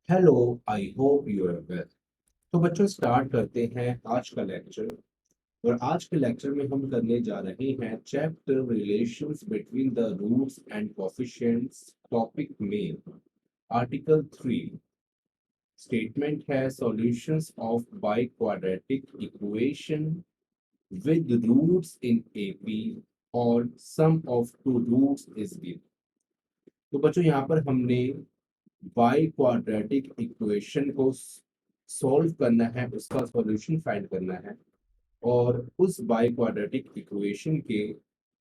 Hello. I hope you are well. तो बच्चों start करते हैं आज का लेक्चर। और आज के लेक्चर में हम करने जा रहे हैं chapter relations between the roots and coefficients topic में आर्टिकल 3। स्टेटमेंट है solutions of biquadratic equation with roots in AP और sum of two roots is given. तो बच्चों यहाँ पर हमने बाई क्वाड्रेटिक इक्वेशन को सॉल्व करना है, उसका सॉल्यूशन फाइंड करना है। और उस बाई क्वाड्रेटिक इक्वेशन के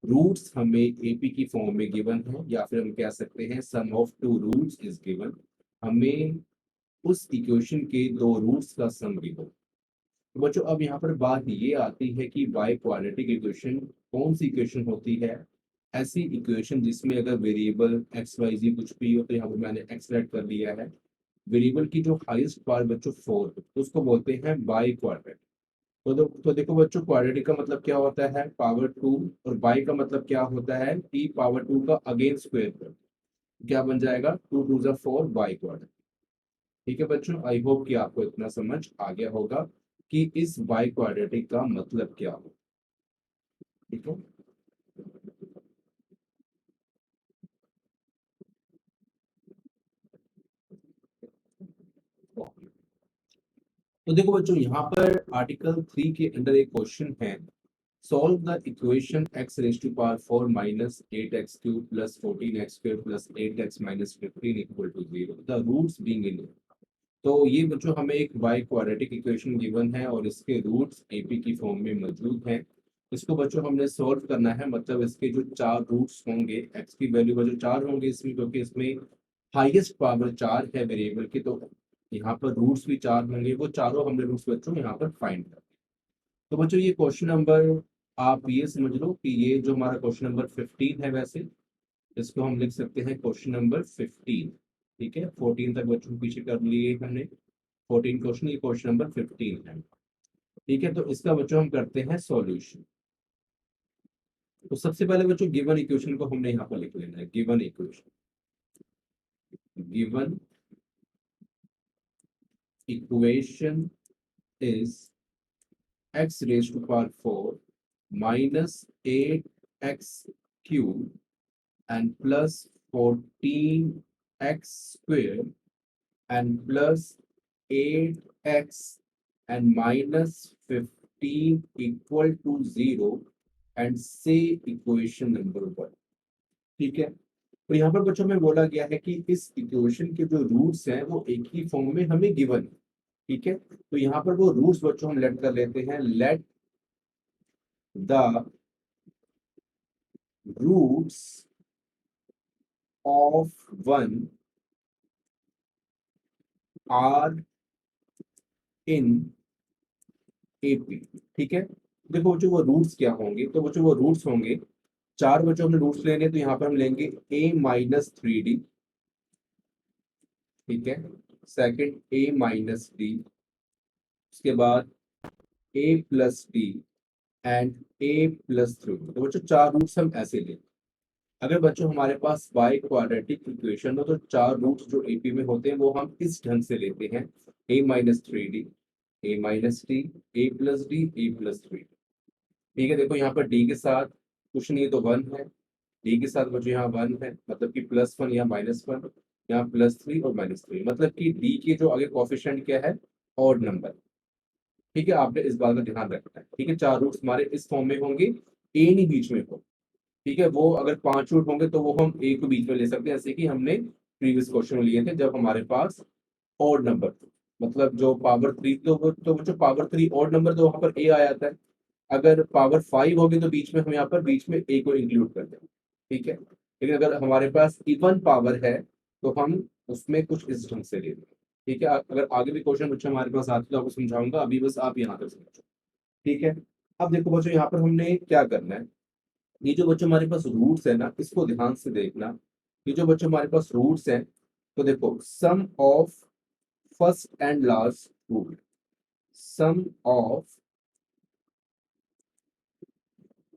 रूट्स हमें एपी की फॉर्म में गिवन है, या फिर हम कह सकते हैं sum of two roots is given. हमें उस इक्वेशन के दो रूट्स का सम गिवन। तो बच्चों अब यहाँ पर बात ये आती है कि बाई क्वाड्रेटिक इक्वेशन कौन सी इक्वेशन होती है। ऐसी इक्वेशन जिसमें अगर वेरिएबल एक्स वाई जी कुछ भी हो, तो यहाँ पर मैंने एक्स सेलेक्ट कर लिया है। वेरिएबल की जो हाईएस्ट पावर बच्चों 4, तो उसको बोलते हैं बाई क्वाड्रेटिक। तो देखो बच्चों, क्वाड्रेटिक का मतलब क्या होता है, पावर 2। और बाई का मतलब क्या होता है, टी पावर 2 का अगेन स्क्वायर कर। क्या बन जाएगा, 2 2 4 बाई क्वाड्रेटिक। ठीक है बच्चों, आई होप कि आपको इतना समझ आ गया होगा कि इस बाई क्वाड्रेटिक का मतलब क्या हो। ठीक है। तो देखो बच्चों, यहाँ पर आर्टिकल 3 के अंदर एक क्वेश्चन है। Solve the equation x raise to power 4 minus 8x cube plus 14x square plus 8x minus 15 equal to 0, the roots being in. तो ये बच्चों हमें एक बाई क्वाड्रेटिक इक्वेशन गिवन है और इसके रूट्स एपी की फॉर्म में मौजूद हैं। इसको बच्चों हमने सॉल्व करना है, मतलब इसके जो चार रूट्स होंगे, एक्स की वैल्यू बच्चों चार होंगे इसमें, क्योंकि इसमें हाईएस्ट पावर चार है वेरिएबल की। तो यहाँ पर रूट्स भी चार होंगे, वो चारों हमने रूट्स बच्चों यहाँ पर फाइंड कर। तो बच्चों ये क्वेश्चन नंबर, आप ये समझ लो कि ये जो हमारा क्वेश्चन नंबर 15 है, वैसे इसको हम लिख सकते हैं क्वेश्चन नंबर 15। ठीक है, 14 तक बच्चों को पीछे कर लिए हमने। 14 क्वेश्चन, ये क्वेश्चन नंबर 15 है। ठीक है, तो इसका बच्चों हम करते हैं सॉल्यूशन। तो सबसे पहले बच्चों गिवन इक्वेशन को हमने यहाँ पर लिख लेना है। Given equation, given equation is x raise to power 4 minus 8x cube and plus 14x square and plus 8x and minus 15 equal to 0 and say equation number 1। ठीक है, तो यहाँ पर बच्चों में बोला गया है कि इस इक्वेशन के जो रूट्स हैं वो एक ही फॉर्म में हमें गिवन है। ठीक है, तो यहाँ पर वो रूट्स बच्चों हम लेट कर लेते हैं। Let the roots of one are in AP. ठीक है, देखो बच्चों वो रूट्स क्या होंगे, तो बच्चों वो रूट्स होंगे चार। बच्चों हमने रूट्स लेने, तो यहाँ पर हम लेंगे a-3d। ठीक है, सेकंड a-d, उसके बाद a+d एंड a+3। तो बच्चों चार रूट्स हम ऐसे लेंगे। अगर बच्चों हमारे पास बाई क्वाड्रेटिक इक्वेशन हो, तो चार रूट्स जो एपी में होते हैं वो हम इस ढंग से लेते हैं। a-3d, a-d, a+d, a+3। ठीक है, देखो यहाँ पर डी के साथ कुछ नहीं है तो वन है। डी के साथ बच्चों यहाँ वन है, मतलब कि +1 या -1। यहाँ +3 और -3, मतलब कि डी के जो आगे कोफिशिएंट क्या है, ऑड नंबर। ठीक है, आपने इस बात का ध्यान रखना है। ठीक है, चार रूट्स हमारे इस फॉर्म में होंगे, ए नहीं बीच में हो। ठीक है, वो अगर पांच रूट होंगे तो वो हम ए को बीच में ले सकते हैं, जैसे कि हमने प्रीवियस क्वेश्चन में लिए थे जब हमारे पास ऑड नंबर थे। मतलब जो पावर 3, तो जो पावर 3 ऑड नंबर, तो वहां पर ए आ जाता है। अगर पावर 5 होगी तो बीच में हम यहाँ पर बीच में ए को इंक्लूड कर देंगे। ठीक है, लेकिन अगर हमारे पास इवन पावर है तो हम उसमें कुछ इस ढंग से ले लेंगे। ठीक है, अगर आगे भी क्वेश्चन बच्चे हमारे पास आते तो आपको समझाऊंगा, अभी बस आप यहाँ तक समझो। ठीक है, अब देखो बच्चों यहाँ पर हमने क्या करना है। ये जो बच्चों हमारे पास रूट्स है ना, इसको ध्यान से देखना। ये जो बच्चों हमारे पास रूट्स हैं, तो देखो sum of first and last root, sum of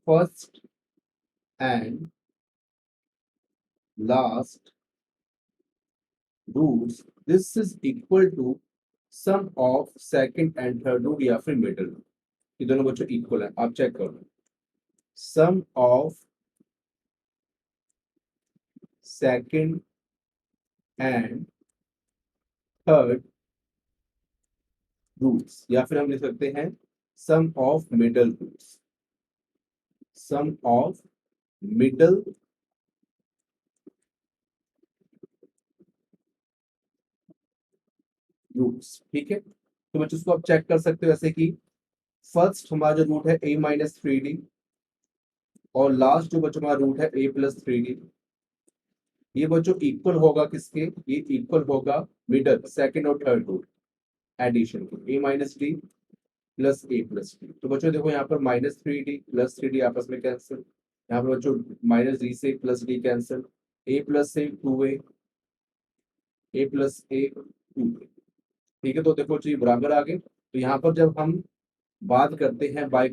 first and last roots, this is equal to sum of second and third root या फिर मिडल रूट। ये दोनों बच्चों इक्वल है, आप चेक करो। Sum of second and third roots, या फिर हम लिख सकते हैं sum of middle roots, sum of middle roots. ठीक है, तो बच्चों इसको आप चेक कर सकते हो ऐसे कि फर्स्ट हमारा जो रूट है a-3d, और लास्ट जो बच्चों हमारा रूट है a+3d, ये बच्चों इक्वल होगा किसके, ये इक्वल होगा मिडल सेकंड और थर्ड रूट एडिशन के, a-d प्लस a+d। तो बच्चों देखो यहाँ पर -3d प्लस 3d आपस में कैंसिल, यहाँ पर बच्चों -d से plus d cancel, a plus से 2a, a plus a 2a। ठीक है, तो देखो जी बराबर आ गए। तो यहाँ पर जब हम बात करते हैं बाई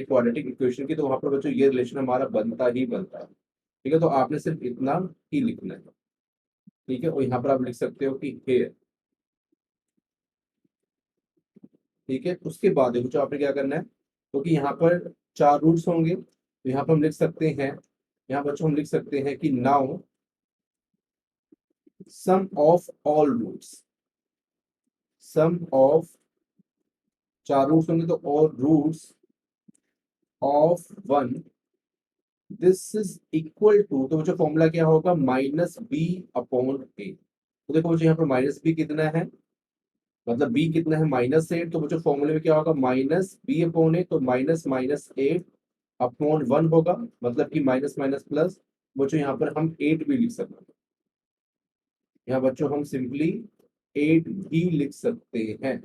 क्वाड्रेटिक इक्वेशन की, तो वहां पर बच्चों ये रिलेशन हमारा बनता ही बनता है। ठीक है, तो आपने सिर्फ इतना ही लिखना है। ठीक है, और यहाँ पर आप लिख सकते हो कि हेयर। ठीक है, उसके बाद देखो जो आपने क्या करना है, क्योंकि यहाँ पर चार रूट्स होंगे, तो यहाँ पर हम लिख सकते हैं, यहाँ बच्चों हम लिख सकते हैं कि now sum of all roots, sum of, चार रूट्स होंगे तो all roots of one, this is equal to, तो बच्चों फॉर्मूला क्या होगा, -b/a। तो देखो बच्चों यहाँ पर -b कितना है, मतलब b कितना है -8, तो बच्चों फॉर्मूले में क्या होगा, -b/a, तो -8/1 होगा, मतलब कि माइनस माइनस प्लस। बच्चों यहाँ पर हम 8 भी लिख सकते हैं, यहाँ बच्चों हम सिंपली 8 भी लिख सकते हैं।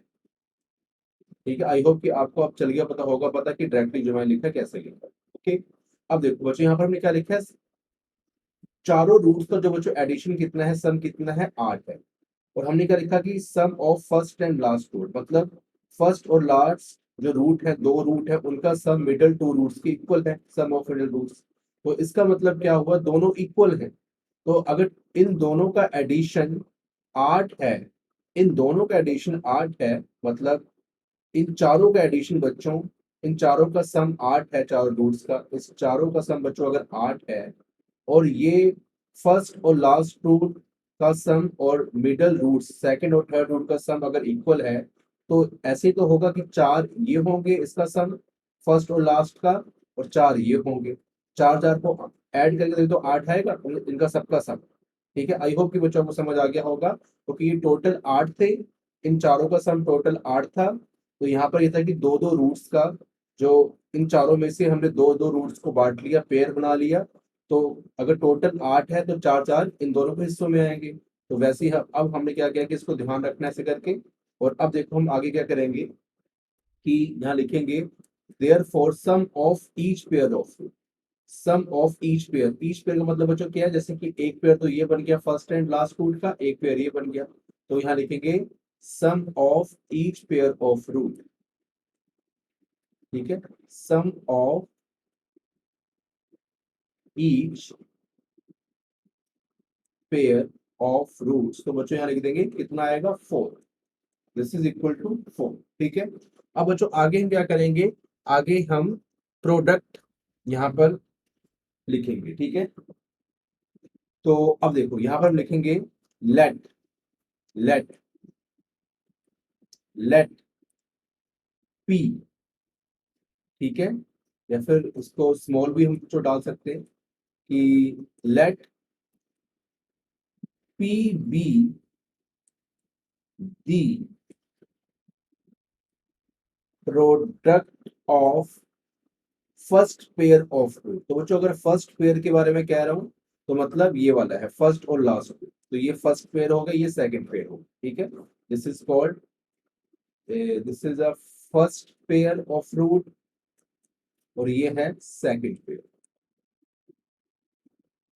ठीक है, आई होप कि आपको अब चल गया, पता होगा पता कि डायरेक्टली जो मैंने लिखा है कैसे लिखा है। ओके, अब देखो बच्चों यहाँ पर हमने क्या लिखा है, चारों रूट्स का जो बच्चों एडिशन कितना है, सम कितना है, 8 है। और हमने क्या लिखा कि sum of first and last root, मतलब फर्स्ट और लास्ट जो रूट है, दो रूट है, उनका सम मिडल टू रूट्स के इक्वल है, सम ऑफ मिडल रूट्स। तो इसका मतलब क्या हुआ, दोनों इक्वल है। तो अगर इन दोनों का एडिशन 8 है, इन दोनों का एडिशन 8 है, मतलब इन चारों का एडिशन बच्चों, इन चारों का सम 8 है, चारों रूट्स का, इस चारों का सम बच्चों अगर 8 है, और ये फर्स्ट और लास्ट रूट का सम और मिडल रूट सेकंड और थर्ड रूट का सम अगर इक्वल है, तो ऐसे तो होगा कि चार ये होंगे इसका सम फर्स्ट और लास्ट का, और चार ये होंगे, चार चार को ऐड करके देखें तो 8 आएगा इनका सबका सम। ठीक है, आई होप कि बच्चों को समझ आ गया होगा, क्योंकि ये टोटल 8 थे, इन चारों का सम टोटल 8 था। तो यहाँ पर ये था कि दो दो रूट्स का, जो इन चारों में से हमने दो दो रूट्स को बांट लिया, पेयर बना लिया। तो अगर टोटल 8 है तो चार चार इन दोनों के हिस्सों में आएंगे। तो वैसे ही अब हमने क्या किया कि इसको ध्यान रखना ऐसे करके। और अब देखो हम आगे क्या करेंगे कि यहाँ लिखेंगे therefore sum of each pair of, sum of each pair का मतलब बच्चों क्या है, जैसे कि एक पेयर तो ये बन गया फर्स्ट एंड लास्ट रूट का, एक पेयर ये बन गया, तो यहाँ लिखेंगे sum of each pair of root. ठीक है, sum of each pair of roots, तो बच्चों यहाँ लिख देंगे कितना आएगा, 4। This is equal to 4। ठीक है, अब बच्चों आगे हम क्या करेंगे, आगे हम प्रोडक्ट यहाँ पर लिखेंगे। ठीक है, तो अब देखो यहाँ पर हम लिखेंगे लेट, लेट लेट पी। ठीक है, या फिर उसको स्मॉल भी हम जो डाल सकते हैं कि let P be the product of first pair of root. तो बच्चों अगर फर्स्ट पेयर के बारे में कह रहा हूँ, तो मतलब ये वाला है फर्स्ट और लास्ट रूट, तो ये फर्स्ट पेयर होगा, ये सेकंड पेयर होगा। ठीक है, this is called, this is a first pair of root, और ये है सेकंड पेयर,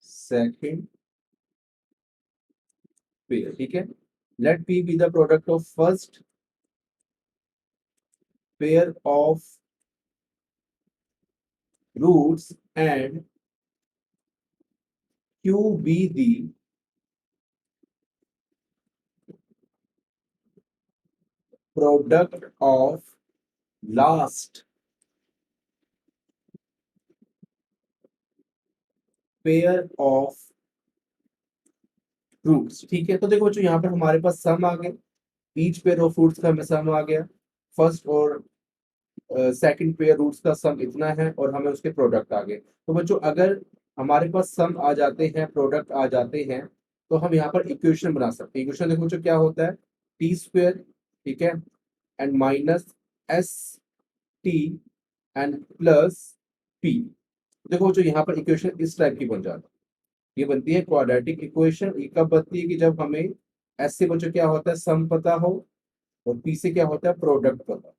सेकंड पेयर। ठीक है, let P be the product of first pair of roots and Q be the product of last pair of fruits. ठीक है, तो देखो बच्चों यहाँ पर हमारे पास सम आ गए, ईच पेयर ऑफ फ्रूट्स का हमें सम आ गया, फर्स्ट और सेकंड पेयर रूट्स का सम इतना है और हमें उसके प्रोडक्ट आ गए। तो बच्चों अगर हमारे पास सम आ जाते हैं, प्रोडक्ट आ जाते हैं, तो हम यहाँ पर इक्वेशन बना सकते हैं। इक्वेशन देखो बच्चों क्या होता है, टी स्क्वेयर, ठीक है, and minus S T and plus P. देखो बच्चों यहाँ पर इक्वेशन इस टाइप की बन जाती है, ये बनती है क्वाड्रेटिक इक्वेशन। ये कब बनती है कि जब हमें एस से बच्चों क्या होता है, सम पता हो, और पी से क्या होता है, प्रोडक्ट पता।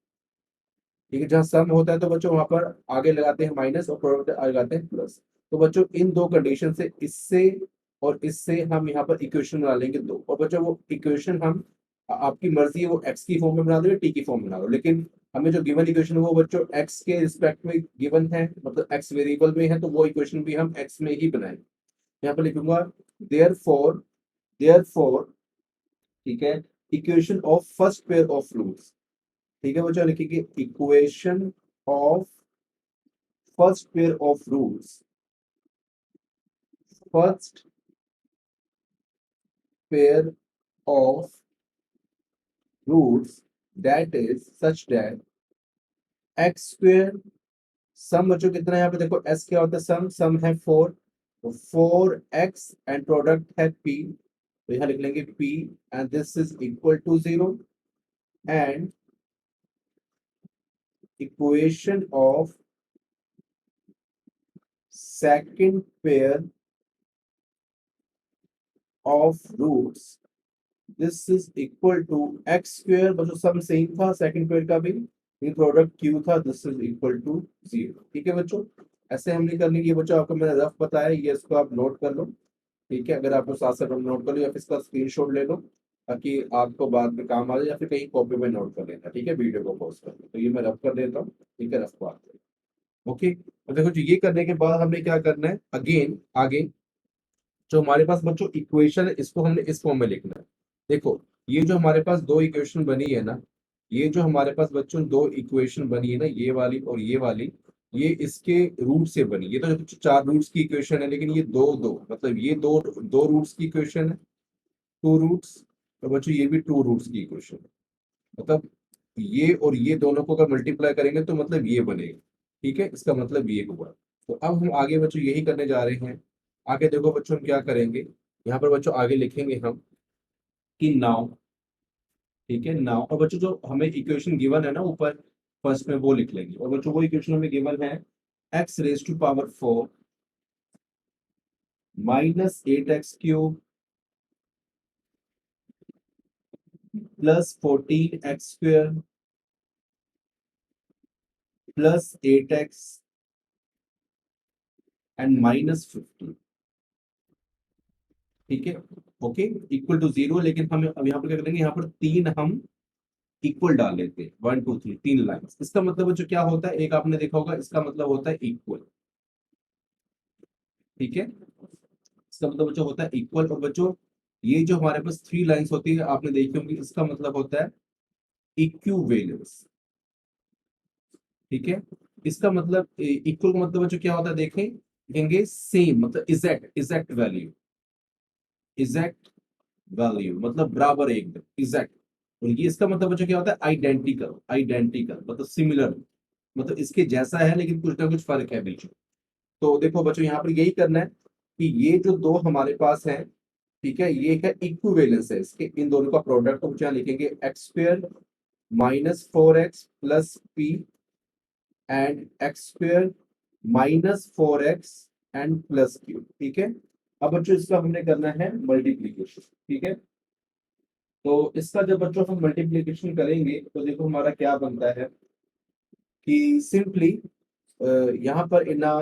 ठीक है, जहाँ सम होता है तो बच्चों वहां पर आगे लगाते हैं माइनस और प्रोडक्ट आगे लगाते हैं प्लस। तो बच्चों इन दो कंडीशन से, इससे और इससे हम यहाँ पर इक्वेशन बना लेंगे दो, और बच्चों वो इक्वेशन हम आपकी मर्जी है वो एक्स की फॉर्म में बना दो या टी की फॉर्म में बना दो, लेकिन हमें जो गिवन इक्वेशन है वो बच्चों एक्स के रिस्पेक्ट में गिवन है, मतलब एक्स वेरिएबल में है, तो वो इक्वेशन भी हम एक्स में ही बनाएंगे। यहाँ पर लिखूंगा देयरफॉर, देयरफॉर, ठीक है, equation of first pair of fruits. ठीक है बच्चों, लिखिए equation of first pair of roots, first pair of roots that is such that x square, sum बच्चों कितना है यहाँ पे देखो, एस क्या होता है, सम, सम है फोर, तो फोर एक्स एंड प्रोडक्ट है पी, तो यहाँ लिख लेंगे P and this is equal to zero, and equation of second pair of roots, this is equal to X square, बच्चों सम सेम था सेकंड पेयर का भी, ये प्रोडक्ट क्यू था, this is equal to zero. ठीक है बच्चों, ऐसे हमने करनी है। ये बच्चों आपको मैंने रफ बताया, ये इसको आप नोट कर लो। ठीक है, अगर आपको साथ साथ नोट कर लो या फिर इसका स्क्रीनशॉट ले लो, ताकि आपको बाद में काम आ जाए, या फिर कहीं कॉपी में नोट कर लेना। ठीक है, वीडियो को पॉज कर लो, तो ये मैं रफ कर देता हूँ। ठीक है, रफ बात। ओके, तो देखो जी, ये करने के बाद हमने क्या करना है, अगेन आगे जो हमारे पास बच्चों इक्वेशन है, इसको हमने इस फॉर्म में लिखना है। देखो, ये जो हमारे पास दो इक्वेशन बनी है ना, ये जो हमारे पास बच्चों दो इक्वेशन बनी है ना, ये वाली और ये वाली, ये इसके रूट से बनी। ये तो चार रूट्स की इक्वेशन है, लेकिन ये दो दो, मतलब ये दो दो रूट्स की इक्वेशन है, टू रूट्स। तो बच्चों ये भी टू रूट्स की इक्वेशन है, मतलब ये और ये दोनों को अगर मल्टीप्लाई करेंगे तो मतलब ये बनेगा। ठीक है, इसका मतलब ये हुआ। तो अब हम आगे बच्चों यही करने जा रहे हैं। आगे देखो बच्चों हम क्या करेंगे, यहाँ पर बच्चों आगे लिखेंगे हम कि नाउ, ठीक है, नाउ, और बच्चों जो हमें इक्वेशन गिवन है ना ऊपर फर्स्ट में, वो लिख लेंगे। और बच्चों वो इक्वेशन हमें गिवन है X raise to power four minus eight X cube plus fourteen X square plus eight X and minus 15। ठीक है, ओके, इक्वल टू जीरो, लेकिन हम अब यहाँ पर क्या करेंगे, यहाँ पर तीन हम इक्वल डाल लेते हैं, वन टू थ्री, तीन लाइंस। इसका मतलब बच्चों क्या होता है, एक आपने देखा होगा, इसका मतलब होता है इक्वल। ठीक है, इसका मतलब बच्चों होता है इक्वल। और बच्चों ये जो हमारे पास थ्री लाइंस होती है आपने देखी होंगी, इसका मतलब होता है इक्विवेलेंस। ठीक है, इसका मतलब इक्वल का मतलब बच्चों क्या होता है, देखें, देखेंगे सेम, मतलब इजैक्ट, इजैक्ट वैल्यू, इजैक्ट वैल्यू मतलब बराबर, एकदम इजैक्ट। और ये इसका मतलब बच्चों क्या होता है, आइडेंटिकल, आइडेंटिकल मतलब सिमिलर, मतलब इसके जैसा है लेकिन कुछ ना कुछ फर्क है बीच में। तो देखो बच्चों यहाँ पर यही करना है कि ये जो दो हमारे पास है, ठीक है, ये है इक्विवेलेंस है इसके, इन दोनों का प्रोडक्ट, तो यहाँ लिखेंगे x square minus four x plus P and x square minus four X and plus Q. ठीक है, अब बच्चों इसका हमने करना है मल्टीप्लीकेशन। ठीक है, तो इसका जब बच्चों हम मल्टीप्लीकेशन करेंगे तो देखो हमारा क्या बनता है कि सिंपली यहाँ पर इना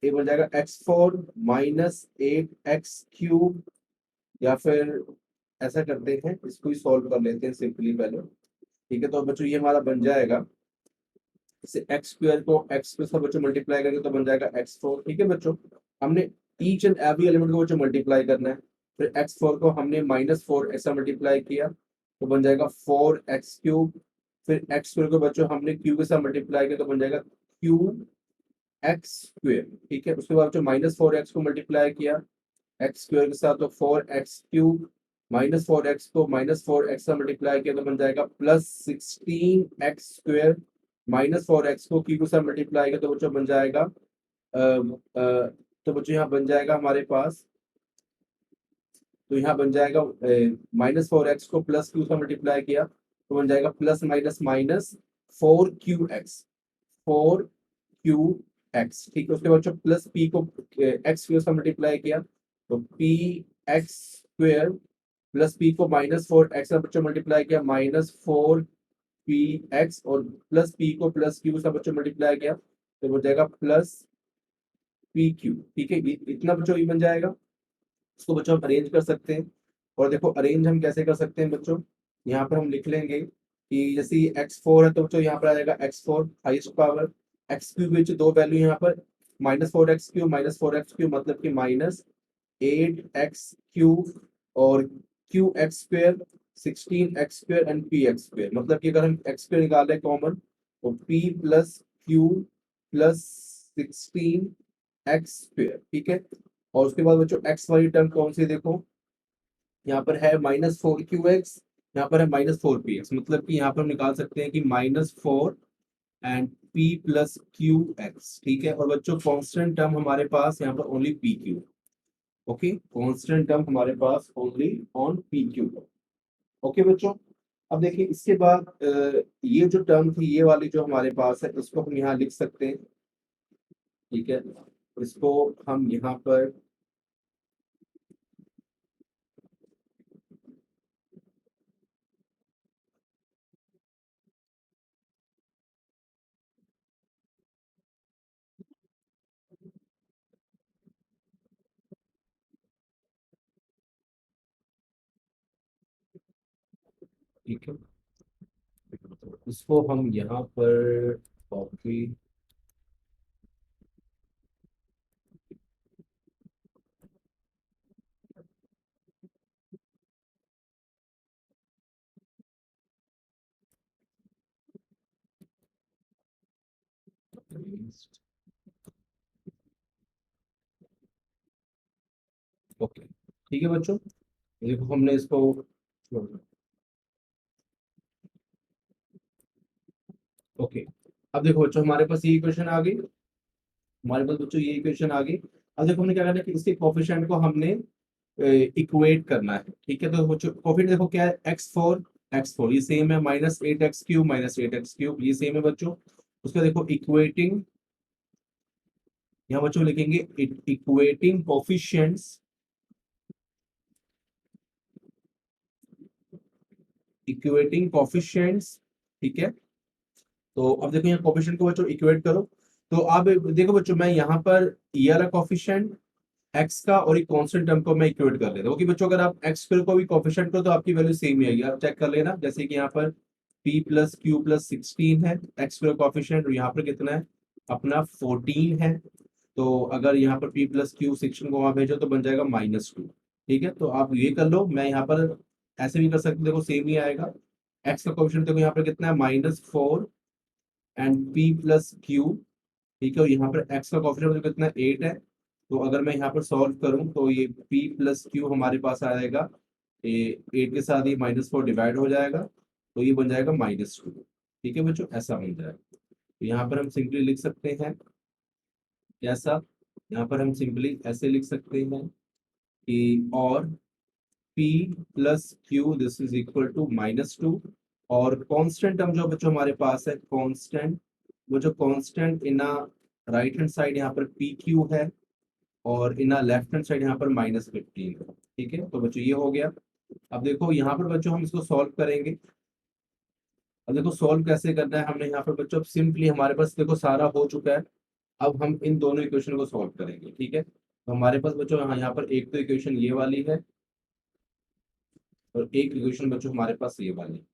ये बन जाएगा X four minus eight X cube, या फिर ऐसा करते हैं, इसको ही सॉल्व कर लेते हैं सिंपली पहले। ठीक है, तो बच्चों ये हमारा बन जाएगा, इसे एक्स स्क्वायर को एक्स के साथ बच्चों मल्टीप्लाई करेंगे तो बन जाएगा एक्स फोर। ठीक है बच्चों, हमने ईच एंड एवरी एलिमेंट को बच्चों मल्टीप्लाई करना है। फिर एक्स फोर को हमने माइनस फोर ऐसा मल्टीप्लाई किया तो बन जाएगा फोर एक्स क्यूब फिर एक्स स्क्वायर को बच्चों हमने क्यू के साथ मल्टीप्लाई किया तो बन जाएगा क्यू एक्स स्क्वायर। ठीक है, उसके बाद जो -4x को मल्टीप्लाई किया एक्स स्क्वायर के साथ तो 4x³ -4x को -4x से मल्टीप्लाई किया तो बन जाएगा +16x²। -4x को क्यू के साथ मल्टीप्लाई किया तो बच्चों बन जाएगा तो बच्चों यहाँ बन जाएगा हमारे पास, तो यहाँ बन जाएगा -4x को प्लस क्यू से मल्टीप्लाई किया तो बन जाएगा प्लस माइनस माइनस 4QX। ठीक है, उसके बाद जो प्लस पी को एक्स स्क्वायर से मल्टीप्लाई किया तो px² प्लस पी को -4x से बच्चों मल्टीप्लाई किया -4px और प्लस पी को प्लस क्यू से बच्चों मल्टीप्लाई किया तो बन जाएगा +pq। ठीक है, इतना बच्चों ये बन जाएगा। इसको बच्चों हम अरेंज कर सकते हैं और देखो अरेंज हम कैसे कर सकते हैं बच्चों, यहाँ पर हम लिख लेंगे कि जैसे x4 है तो बच्चों यहाँ पर आ जाएगा x4 हाईएस्ट पावर, x³ में दो वैल्यू यहाँ पर -4x³ -4x³ मतलब कि -8x³ और qx² 16x² एंड px² मतलब कि अगर हम x² निकाल रहे हैं कॉमन तो p + q + 16x²। ठीक है, और उसके बाद बच्चों एक्स वाली टर्म कौन सी देखो, यहाँ पर है -4QX, यहाँ पर है -4px मतलब कि यहाँ पर हम निकाल सकते हैं कि -4 एंड p + qx। ठीक है, और बच्चों कांस्टेंट टर्म हमारे पास यहाँ पर only pq। Okay, constant term हमारे पास ओनली ऑन pq। ओके बच्चों, अब देखिए इसके बाद ये जो टर्म थी ये वाली जो हमारे पास है इसको हम यहाँ लिख सकते हैं। ठीक है, इसको हम यहाँ पर ठीक है, इसको हम यहाँ पर कॉपी ओके। ठीक है बच्चों, देखो हमने इसको ओके। अब देखो बच्चों हमारे पास ये इक्वेशन आ गई, हमारे पास बच्चों ये इक्वेशन आ गई। अब देखो हमने क्या करना है कि इसके कोफिशिएंट को हमने इक्वेट करना है। ठीक है, तो बच्चों कोफिशिएंट देखो क्या है, x4 ये सेम है -8x³ ये सेम है बच्चों। उसका देखो इक्वेटिंग, यहाँ बच्चों लिखेंगे इक्वेटिंग कोफिशिएंट्स, इक्वेटिंग कोफिशिएंट्स। ठीक है, तो अब देखो यहाँ कोफिशिएंट को बच्चों इक्वेट करो तो अब देखो बच्चों मैं यहाँ पर ये वाला कोफिशिएंट एक्स का और एक कांस्टेंट टर्म को मैं इक्वेट कर लेता हूँ कि बच्चों अगर आप एक्स स्क्वायर को भी कोफिशिएंट करो तो आपकी वैल्यू सेम ही आएगी। आप चेक कर लेना, जैसे कि यहाँ पर p + q + 16 है एक्स स्क्वायर कोफिशिएंट और यहाँ पर कितना है अपना 14 है। तो अगर यहाँ पर p + q 16 को वहां भेजो तो बन जाएगा -2। ठीक है, तो आप ये कर लो, मैं यहाँ पर ऐसे भी कर सकते हो, देखो सेम ही आएगा। एक्स का कोफिशिएंट देखो यहाँ पर कितना है -4 एंड p + q। ठीक है, और यहाँ पर x का कोफिशिएंट कितना 8 है। तो अगर मैं यहाँ पर सॉल्व करूं तो ये p + q हमारे पास आ जाएगा, ये 8 के साथ ये -4 डिवाइड हो जाएगा तो ये बन जाएगा -2। ठीक है बच्चों, ऐसा बन जाएगा। तो यहाँ पर हम सिंपली लिख सकते हैं कैसा, यहाँ पर हम सिंपली ऐसे लिख सकते हैं कि और p + q this is equal to -2 और कांस्टेंट टर्म जो बच्चों हमारे पास है कांस्टेंट, वो जो constant in right hand side यहाँ पर pq है और इन लेफ्ट हैंड साइड यहाँ पर -15 है। ठीक है, तो बच्चों ये हो गया। अब देखो यहाँ पर बच्चों हम इसको सॉल्व करेंगे। अब देखो सॉल्व कैसे करना है हमने यहाँ पर बच्चों, सिंपली हमारे पास देखो सारा हो चुका है। अब हम इन दोनों इक्वेशन को सॉल्व करेंगे। ठीक है, तो हमारे पास बच्चों यहाँ पर एक तो इक्वेशन ये वाली है और एक इक्वेशन बच्चों हमारे पास ये वाली है।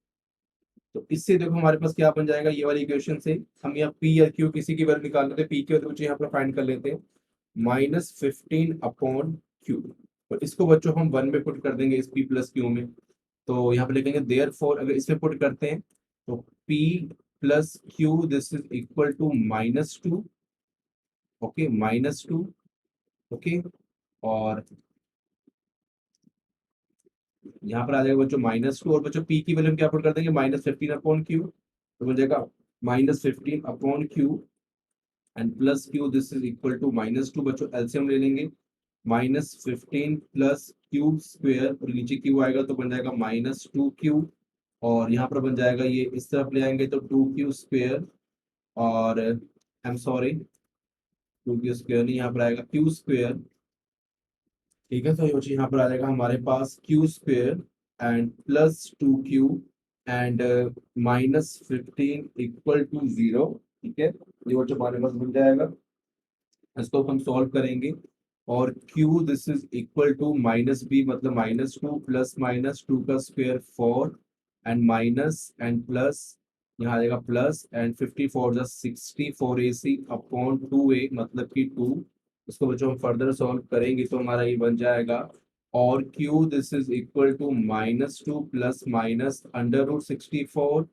तो इससे देखो हमारे पास क्या बन जाएगा, ये वाली इक्वेशन से हम यहाँ पी या क्यू किसी की वैल्यू निकाल लेते हैं, पी की वैल्यू यहाँ पर फाइंड कर लेते हैं -15/q। और इसको बच्चों हम 1 में पुट कर देंगे इस p + q में। तो यहाँ पे लिखेंगे देयरफॉर, अगर इसमें पुट करते हैं तो p plus q this is equal to -2, okay -2, okay. और यहाँ पर आ जाएगा बच्चों -2, और बच्चों p की वैल्यू हम क्या पुट कर देंगे, -15/q, तो बन जाएगा -15/q and plus q this is equal to -2। बच्चों एलसीएम ले लेंगे, -15 प्लस क्यूब स्क्वायर, और नीचे q आएगा तो बन जाएगा -2q, और यहाँ पर बन जाएगा, ये इस तरफ ले आएंगे तो 2q स्क्वायर, और I am sorry 2q square नहीं, यहाँ पर आएगा q स्क्वायर, ठीक है। तो ये बच्चे यहाँ पर आ जाएगा हमारे पास q square and plus 2q and -15 equal to 0, ठीक है। ये बच्चे हमारे पास मिल जाएगा, इसको हम सॉल्व करेंगे, और q this is equal to -b मतलब -2 प्लस -2 का square 4 and minus and plus, यहाँ आ जाएगा प्लस एंड 54 जा 60 4ac अपॉन 2a मतलब कि 2। इसको बच्चों हम फर्दर सॉल्व करेंगे तो हमारा ये बन जाएगा, और q this is equal to -2 plus minus √64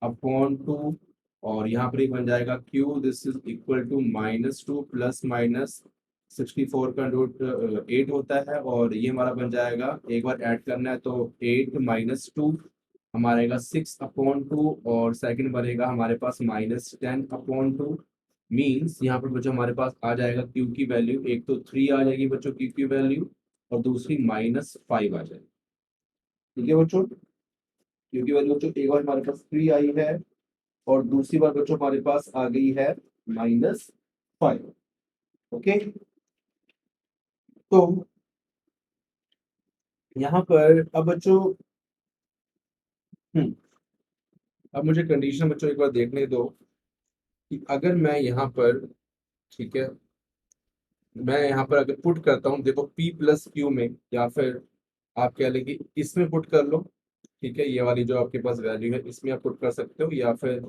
upon 2, और यहाँ पर एक बन जाएगा q this is equal to -2 plus minus 64 का रूट 8 होता है, और ये हमारा बन जाएगा, एक बार ऐड करना है तो 8 -2 हमारा आएगा 6/2, और सेकंड बनेगा हमारे पास -10/2। मीन्स यहाँ पर बच्चों हमारे पास आ जाएगा क्यू की वैल्यू, एक तो 3 आ जाएगी बच्चों की वैल्यू, और दूसरी -5 आ जाएगी, ठीक है बच्चों। क्यू की वैल्यू बच्चों एक बार हमारे पास 3 आई है, और दूसरी बार बच्चों हमारे पास आ गई है -5, ओके। तो यहाँ पर अब बच्चों, हम्म, अब मुझे कंडीशन बच्चों एक बार देखने दो कि अगर मैं यहाँ पर, ठीक है, मैं यहाँ पर अगर पुट करता हूँ, देखो p प्लस क्यू में, या फिर आप कह लें कि इसमें पुट कर लो, ठीक है, ये वाली जो आपके पास वैल्यू है इसमें आप पुट कर सकते हो, या फिर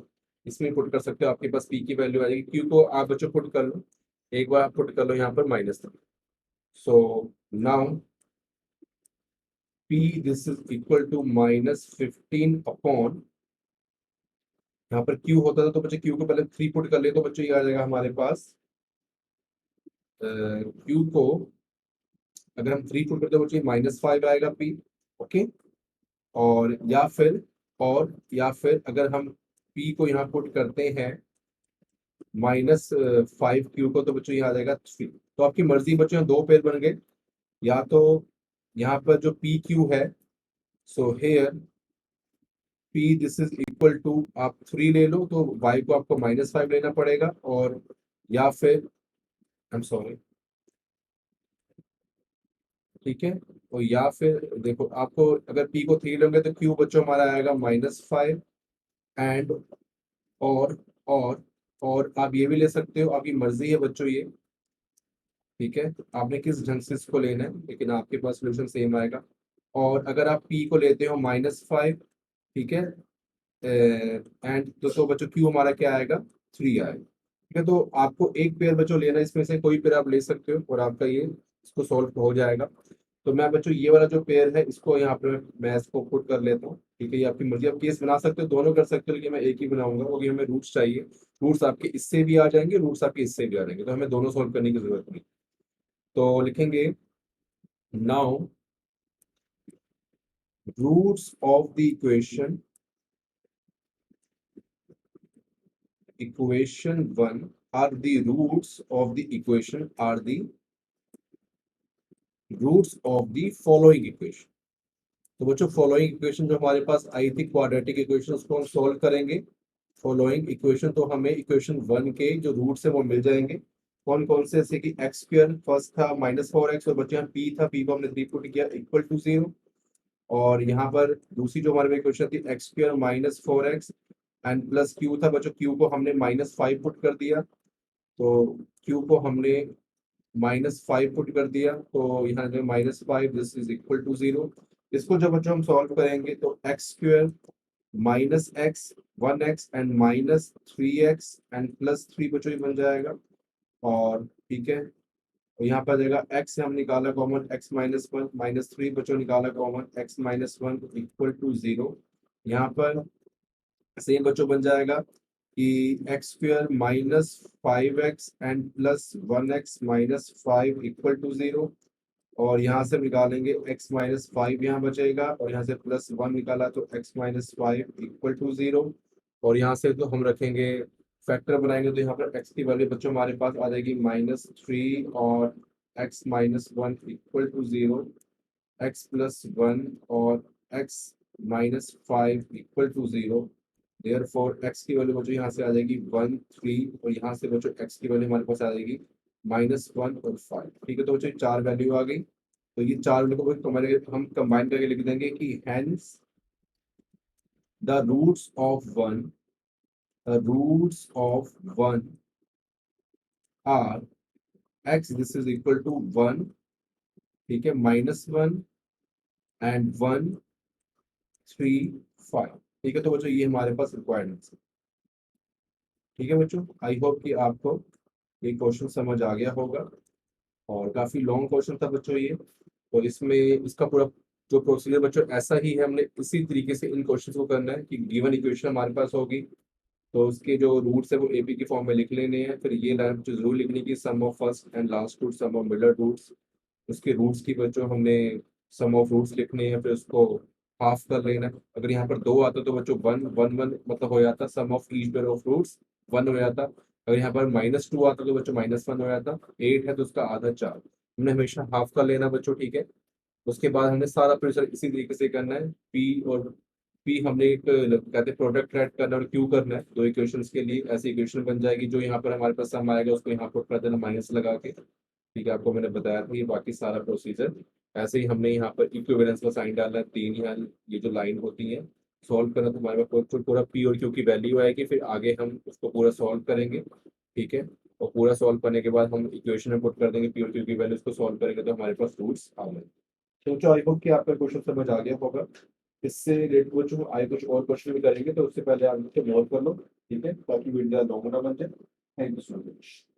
इसमें पुट कर सकते हो, आपके पास p की वैल्यू आ जाएगी, q को आप बच्चों पुट कर लो, एक बार आप पुट कर लो यहाँ पर -3। So now p this is equal to -15 upon, यहाँ पर q होता था तो बच्चे q को पहले 3 पुट कर ले तो बच्चों ये आ जाएगा हमारे पास, q को अगर हम 3 पुट करते हैं बच्चों -5 आएगा p, ओके। और या फिर अगर हम p को यहाँ पुट करते हैं -5q को, तो बच्चों यहाँ आ जाएगा 3। तो आपकी मर्जी बच्चों, दो पेयर बन गए, या तो यहाँ पर जो पी क्यू है, so here p this is equal to, आप 3 ले लो तो y को आपको -5 लेना पड़ेगा, और या फिर आई एम सॉरी, ठीक है, और या फिर देखो आपको अगर p को 3 लोगे तो q बच्चों हमारा आएगा -5 एंड, और और और आप ये भी ले सकते हो, आपकी मर्जी है बच्चों ये, ठीक है, आपने किस ढंग से इसको लेना है, लेकिन आपके पास सोल्यूशन सेम आएगा। और अगर आप p को लेते हो -5, ठीक है, एंड तो बच्चों q हमारा क्या आएगा, 3 आएगा, ठीक है। तो आपको एक पेयर बच्चों लेना है, इसमें से कोई पेयर आप ले सकते हो, और आपका ये इसको सॉल्व हो जाएगा। तो मैं बच्चों ये वाला जो पेयर है इसको यहाँ पे मैं इसको पुट कर लेता हूँ, ठीक है। ये आपकी मर्जी, आप केस बना सकते हो, दोनों कर सकते हो, लेकिन मैं एक ही बनाऊंगा क्योंकि हमें रूट्स चाहिए, रूट्स आपके इससे भी आ जाएंगे, रूट्स आपके इससे भी आ जाएंगे, तो हमें दोनों सॉल्व करने की जरूरत नहीं। तो लिखेंगे now roots of the equation 1 are the roots of the equation are the roots of the following equation। तो बच्चों फॉलोइंग इक्वेशन जो हमारे पास आई थी क्वाड्रेटिक इक्वेशन, उसको हम सॉल्व करेंगे। फॉलोइंग इक्वेशन, तो हमें इक्वेशन 1 के जो रूट्स है वो मिल जाएंगे, कौन कौन से, जैसे कि एक्स स्क्वायर फर्स्ट था -4x, और बच्चे यहाँ p था, p को हमने 3 पुट किया इक्वल टू 0, और यहाँ पर दूसरी जो हमारे इक्वेशन थी x square -4x and plus Q था बच्चों, क्यू को हमने -5 पुट कर दिया, तो क्यू को हमने -5 पुट कर दिया, तो यहाँ जो -5 दिस इज इक्वल टू 0। इसको जब बच्चों हम सॉल्व करेंगे तो x square -x 1x and -3x and +3 बच्चों ये बन जाएगा, और ठीक है, तो यहाँ पर आ जाएगा x से हम निकाला कॉमन x -1 -3 बच्चों निकाला कॉमन x -1 इक्वल टू 0। यहाँ पर सेम बच्चों बन जाएगा कि X square minus 5x and plus 1x minus 5 equal to 0। और यहाँ से निकालेंगे x माइनस 5 यहाँ बचेगा, और यहाँ से प्लस 1 निकाला तो x माइनस 5 इक्वल टू 0। और यहाँ से तो हम रखेंगे फैक्टर बनाएंगे, तो यहाँ पर x की वैल्यू बच्चों हमारे पास आ जाएगी -3 और x minus 1 equal to 0, x plus 1 और x minus 5 equal to 0। Therefore x की वैल्यू बच्चों यहाँ से आ जाएगी 1 3, और यहाँ से बच्चों x की वैल्यू हमारे पास आ जाएगी -1 और 5। ठीक है, तो बच्चों चार वैल्यू आ गई। तो ये चार वैल्यू को हम कंबाइन करके लिख देंगे कि hence the roots of 1 are x, this is equal to 1, ठीक है, -1 एंड 1 3 5। ठीक है, तो बच्चों ये हमारे पास रिक्वायरमेंट्स है। ठीक है बच्चों, आई होप कि आपको ये क्वेश्चन समझ आ गया होगा। और काफी लॉन्ग क्वेश्चन था बच्चों ये, तो इसमें इसका पूरा जो प्रोसीजर बच्चों ऐसा ही है, हमने इसी तरीके से इन क्वेश्चंस को करना है कि गिवन इक्वेशन हमारे पास होगी, तो उसके जो रूट्स है वो एपी की फॉर्म में लिख लेने हैं। फिर ये लाइन बच्चों जरूर लिखनी की sum of first and last root, sum of middle roots. उसके रूट्स की बच्चों हमने सम ऑफ रूट्स लिखने हैं, फिर उसको हाफ कर लेना है। अगर यहाँ पर दो आता तो बच्चों वन वन वन मतलब हो जाता, sum of each pair of roots one हो जाता। अगर यहाँ पर -2 आता तो बच्चों -1 हो जाता। 8 है तो उसका आधा 4, हमने हमेशा हाफ कर लेना बच्चों। ठीक है, उसके बाद हमने सारा प्रेशर इसी तरीके से करना है। पी और पी हमने एक कहते हैं प्रोडक्ट राइट करना है, और क्यू करना है दो इक्वेशंस के लिए। ऐसी इक्वेशन बन जाएगी जो यहाँ पर हमारे पास सम आएगा उसको यहाँ पुट कर देना माइनस लगा के। ठीक है, आपको मैंने बताया था ये बाकी सारा प्रोसीजर। ऐसे ही हमने यहाँ पर इक्विवेलेंस का साइन डाला है, तीन यहाँ ये जो लाइन होती है सॉल्व करना, तो हमारे पास पूरा पी और क्यू की वैल्यू आएगी। फिर आगे हम उसको पूरा सॉल्व करेंगे। ठीक है, और पूरा सॉल्व करने के बाद हम इक्वेशन में पुट कर देंगे पी और क्यू की वैल्यू, उसको सॉल्व करेंगे तो हमारे पास रूट्स आ गए। तो आई होप कि आपका क्वेश्चन समझ आ गया होगा। इससे रिलेटेड कुछ आए कुछ और क्वेश्चन भी करेंगे, तो उससे पहले आप मुझसे नोट कर लो। ठीक है, ताकि वीडियो लॉन्ग ना बन जाए। Thank you so much.